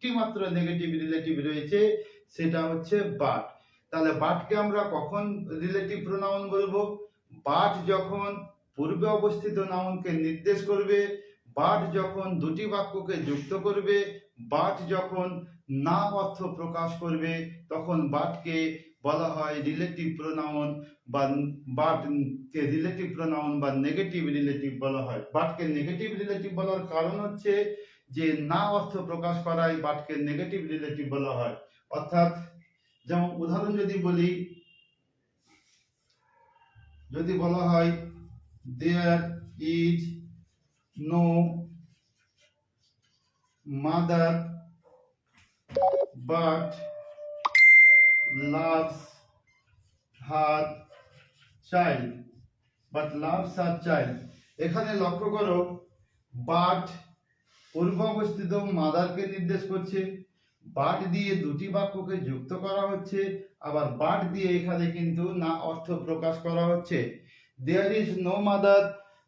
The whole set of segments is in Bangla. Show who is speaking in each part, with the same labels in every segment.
Speaker 1: একটি মাত্র নেগেটিভ রিলেটিভ রয়েছে, সেটা হচ্ছে বাট। তাহলে বাটকে আমরা কখন রিলেটিভ প্রোনাউন বলবো? বাট যখন পূর্বে অবস্থিত নাউনকে নির্দেশ করবে, বাট যখন দুটি বাক্যকে যুক্ত করবে, বাট যখন না অর্থ প্রকাশ করবে, তখন বাটকে বলা হয় রিলেটিভ প্রোনাউন বা বাটকে রিলেটিভ প্রোনাউন বা নেগেটিভ রিলেটিভ বলা হয়। বাটকে নেগেটিভ রিলেটিভ বলার কারণ হচ্ছে যে না অর্থ প্রকাশ করায় বাটকে নেগেটিভ রিলেটিভ বলা হয়। অর্থাৎ যেমন উদাহরণ যদি বলা হয় there is no mother but loves her child, এখানে লক্ষ্য করো, বাট পূর্ব অবস্থিত মাদারকে নির্দেশ করছে, বাট দিয়ে দুটি বাক্যকে যুক্ত করা হচ্ছে, আবার বাট দিয়ে এখানে কিন্তু না অর্থ প্রকাশ করা হচ্ছে। There is no mother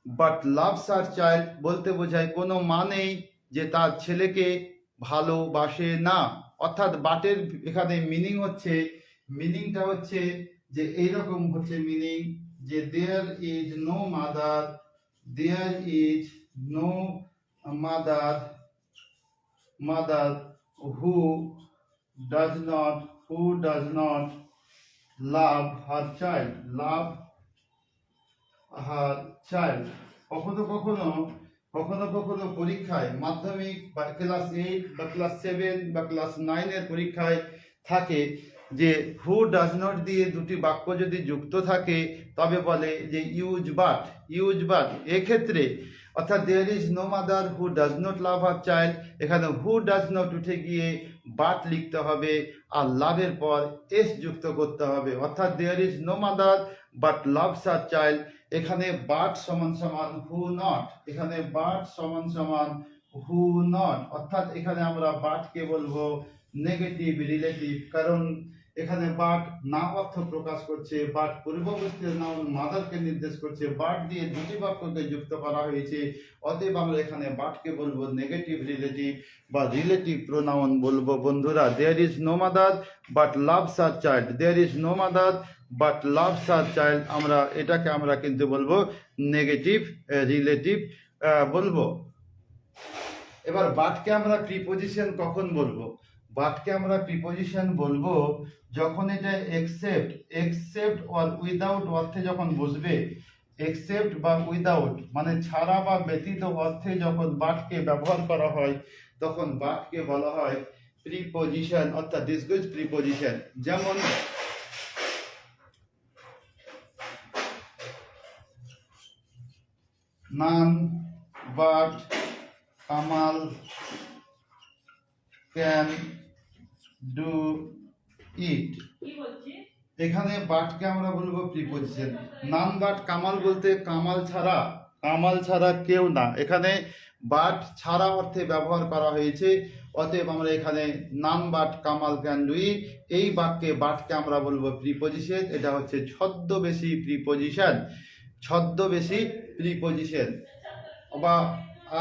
Speaker 1: but loves her child বলতে বোঝায় কোনো মা নেই যে তার ছেলেকে ভালোবাসে না। অর্থাৎ বাটের এখানে মিনিংটা হচ্ছে যে এইরকম হচ্ছে মিনিং, যে there is no mother, there is no mother who does not love her child. কখনো কখনো পরীক্ষায় মাধ্যমিক বা ক্লাস 8 বা ক্লাস 7 বা ক্লাস 9 এর পরীক্ষায় থাকে যে হু ডাজ নট দিয়ে দুটি বাক্য যদি যুক্ত থাকে তবে বলে যে ইউজ বাট। এক্ষেত্রে অর্থাৎ there is no mother who does not love her child, এখানে হু ডাজ নট উঠে গিয়ে বাট লিখতে হবে আর লাভের পর এস যুক্ত করতে হবে। অর্থাৎ there is no mother but loves her child, এখানে বাট সমান সমান হু নট, এখানে বাট সমান সমান হু নট। অর্থাৎ এখানে আমরা বাটকে বলবো নেগেটিভ রিলেটিভ, কারণ এখানে বাট না অর্থ প্রকাশ করছে, বাট পূর্ববর্তী নাউন মাদারকে নির্দেশ করছে, বাট দিয়ে দুটি বাক্যকে যুক্ত করা হয়েছে, অতএব আমরা এখানে বাটকে বলবো নেগেটিভ রিলেটিভ বা রিলেটিভ প্রোনাউন বলবো। বন্ধুরা, there is no mother but loves her child, there is no mother but loves her child, এটাকে আমরা কিন্তু বলবো নেগেটিভ রিলেটিভ বলবো। এবার বাটকে আমরা প্রিপোজিশন কখন বলবো? বাটকে আমরা প্রিপোজিশন বলবো যখন এটা এক্সেপ্ট অর উইদাউট অর্থে যখন বসবে। এক্সেপ্ট বা উইদাউট মানে ছাড়া বা ব্যতীত অর্থে যখন বাটকে ব্যবহার করা হয় তখন বাটকে বলা হয় প্রিপোজিশন, অর্থাৎ ডিসগুইজ প্রিপোজিশন। যেমন none but Kamal can do it, এখানে বাটকে আমরা বলবো প্রিপোজিশন। নান বাট কামাল বলতে কামাল ছাড়া কেউ না, এখানে বাট ছাড়া অর্থে ব্যবহার করা হয়েছে, অতএব আমরা এখানে none but Kamal can do it, এই বাক্যে বাটকে আমরা বলবো প্রিপোজিশন। এটা হচ্ছে ছদ্মবেশী প্রিপোজিশন। বা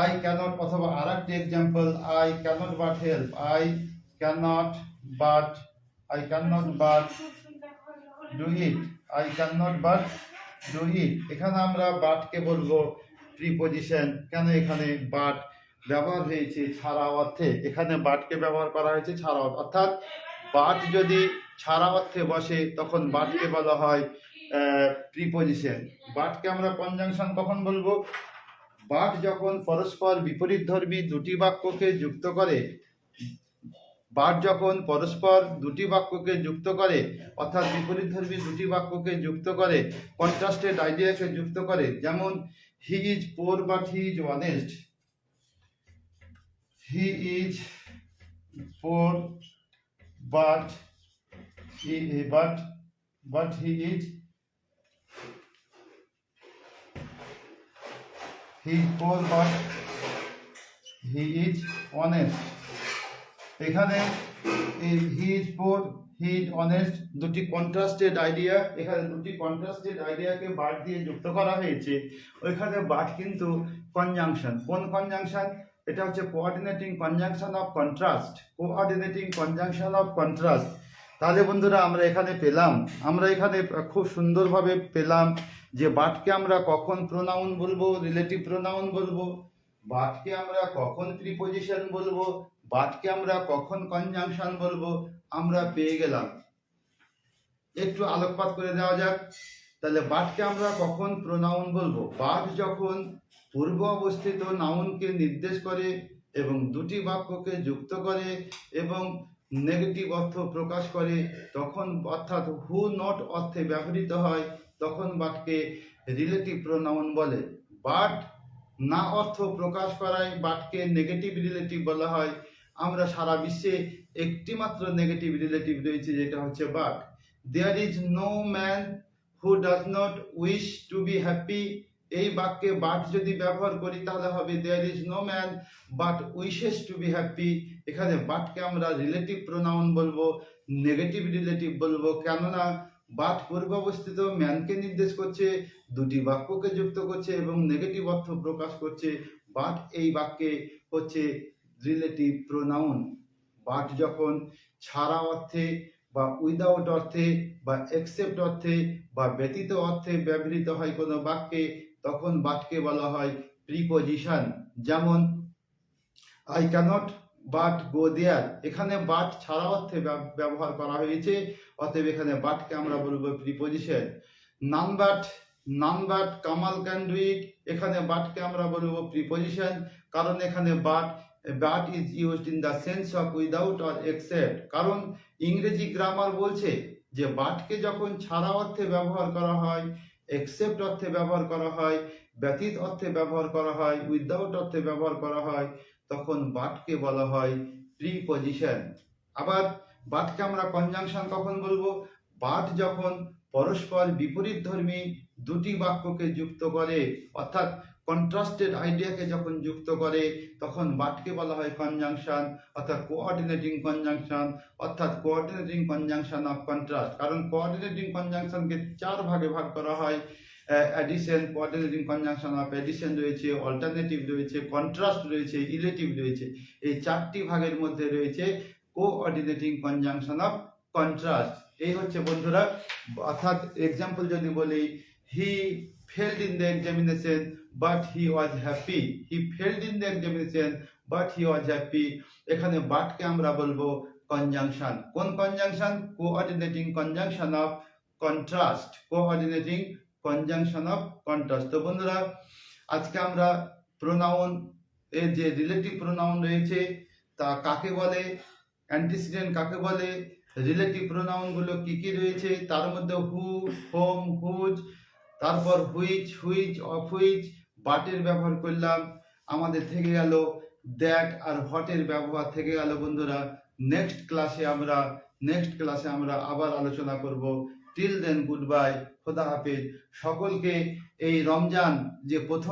Speaker 1: আই ক্যানট, অথবা আর একটি example, I cannot but help, I cannot but do it, এখানে আমরা বাটকে বলবো প্রিপোজিশন। কেন? এখানে বাট ব্যবহার হয়েছে ছাড়া অর্থে, এখানে বাটকে ব্যবহার করা হয়েছে ছাড়া অর্থে, অর্থাৎ বাট যদি ছাড়া অর্থে বসে তখন বাটকে বলা হয় প্রিপোজিশন। বাটকে আমরা কনজাংশন কখন বলবো? বাট যখন পরস্পর বিপরীতধর্মী দুটি বাক্যকে যুক্ত করে, অর্থাৎ বিপরীতধর্মী দুটি বাক্যকে যুক্ত করে, কন্ট্রাস্টেড আইডিয়াকে যুক্ত করে। যেমন he is poor but he is honest, he is poor but he is poor but he is honest. এখানে he is poor, he is honest দুটি কন্ট্রাস্টেড আইডিয়া, এখানে দুটি কন্ট্রাস্টেড আইডিয়াকে বাট দিয়ে যুক্ত করা হয়েছে। ওইখানে বাট কিন্তু কনজাংশন। কোন কনজাংশন? এটা হচ্ছে coordinating conjunction of contrast, coordinating conjunction of contrast. তাহলে বন্ধুরা আমরা এখানে খুব সুন্দরভাবে পেলাম যে বাটকে আমরা কখন প্রোনাউন বলবো, রিলেটিভ প্রোনাউন বলবো, বাটকে আমরা কখন প্রিপোজিশন বলবো, বাটকে আমরা কখন কনজাংশন বলবো, আমরা পেয়ে গেলাম। একটু আলোকপাত করে দেওয়া যাক। তাহলে বাটকে আমরা কখন প্রোনাউন বলবো? বাট যখন পূর্ব অবস্থিত নাউনকে নির্দেশ করে এবং দুটি বাক্যকে যুক্ত করে এবং নেগেটিভ অর্থ প্রকাশ করে, তখন অর্থাৎ হু নট অর্থে ব্যবহৃত হয়, তখন বাটকে রিলেটিভ প্রোনাউন বলে। বাট না অর্থ প্রকাশ করায় বাটকে নেগেটিভ রিলেটিভ বলা হয়। আমরা সারা বিশ্বে একটি মাত্র নেগেটিভ রিলেটিভ রয়েছে, যেটা হচ্ছে but. There is no man who does not wish to be happy. এই বাক্যে বাট যদি ব্যবহার করি তাহলে হবে there is no man but wishes to be happy. এখানে বাটকে আমরা রিলেটিভ প্রোনাউন বলবো, নেগেটিভ রিলেটিভ বলবো, কেননা বাট পূর্বাবস্থিত ম্যানকে নির্দেশ করছে, দুটি বাক্যকে যুক্ত করছে এবং নেগেটিভ অর্থ প্রকাশ করছে। বাট এই বাক্যে হচ্ছে রিলেটিভ প্রোনাউন। বাট যখন ছাড়া অর্থে বা উইদাউট অর্থে বা এক্সেপ্ট অর্থে বা ব্যতীত অর্থে ব্যবহৃত হয় কোনো বাক্যে, তখন বাটকে বলা হয় প্রিপোজিশন। যেমন আই ক্যানট বাট গো দেয়ার, এখানে বাট ছাড়া অর্থে ব্যবহার করা হয়েছে, অতএব এখানে বাটকে আমরা বলবো preposition. None but Kamal can do it, এখানে বাটকে আমরা বলবো প্রিপোজিশন, কারণ এখানে but is used in the sense of without or except. কারণ ইংরেজি গ্রামার বলছে যে বাটকে যখন ছাড়া অর্থে ব্যবহার করা হয়, এক্সেপ্ট অর্থে ব্যবহার করা হয়, ব্যতীত অর্থে ব্যবহার করা হয়, উইদাউট অর্থে ব্যবহার করা হয়, তখন বাটকে বলা হয় প্রিপোজিশন। আবার বাটকে আমরা কনজাংশন কখন বলবো? বাট যখন পরস্পর বিপরীতধর্মী দুটি বাক্যকে যুক্ত করে, অর্থাৎ কন্ট্রাস্টেড আইডিয়াকে যখন যুক্ত করে, তখন বাটকে বলা হয় কনজাংশন, অর্থাৎ কোঅর্ডিনেটিং কনজাংশন, অর্থাৎ কোঅর্ডিনেটিং কনজাংশন অফ কন্ট্রাস্ট। কারণ কোঅর্ডিনেটিং কনজাংশনকে 4 ভাগে ভাগ করা হয়। Addition, coordinating conjunction of addition রয়েছে, অল্টারনেটিভ রয়েছে, কন্ট্রাস্ট রয়েছে, ইলেটিভ রয়েছে। এই 4টি ভাগের মধ্যে রয়েছে কোঅর্ডিনেটিং কনজাংশন অফ কন্ট্রাস্ট। এই হচ্ছে বন্ধুরা, অর্থাৎ এক্সাম্পল যদি বলি, হি failed in the examination but he was happy, he failed in the examination but he was happy। এখানে বাটকে আমরা বলবো কনজাংশন। কোন conjunction? Coordinating conjunction of contrast, coordinating conjunction of contrast. তো বন্ধুরা, আজকে আমরা প্রোনাউন এর যে রিলেটিভ প্রোনাউন রয়েছে তা কাকে বলে, অ্যান্টিসিডেন্ট কাকে বলে, রিলেটিভ প্রোনাউন গুলো কি কি রয়েছে, তার মধ্যে হু, হোম, হুজ, তারপর হুইচ, অফ হুইচ, বাটের ব্যবহার করলাম, আমাদের থেকে গেল দ্যাট আর হটের ব্যবহার থেকে গেল। বন্ধুরা, নেক্সট ক্লাসে আমরা আবার আলোচনা করব। টিল দেন গুড বাই, খোদা হাফেজ। সকলকে এই রমজান যে প্রথম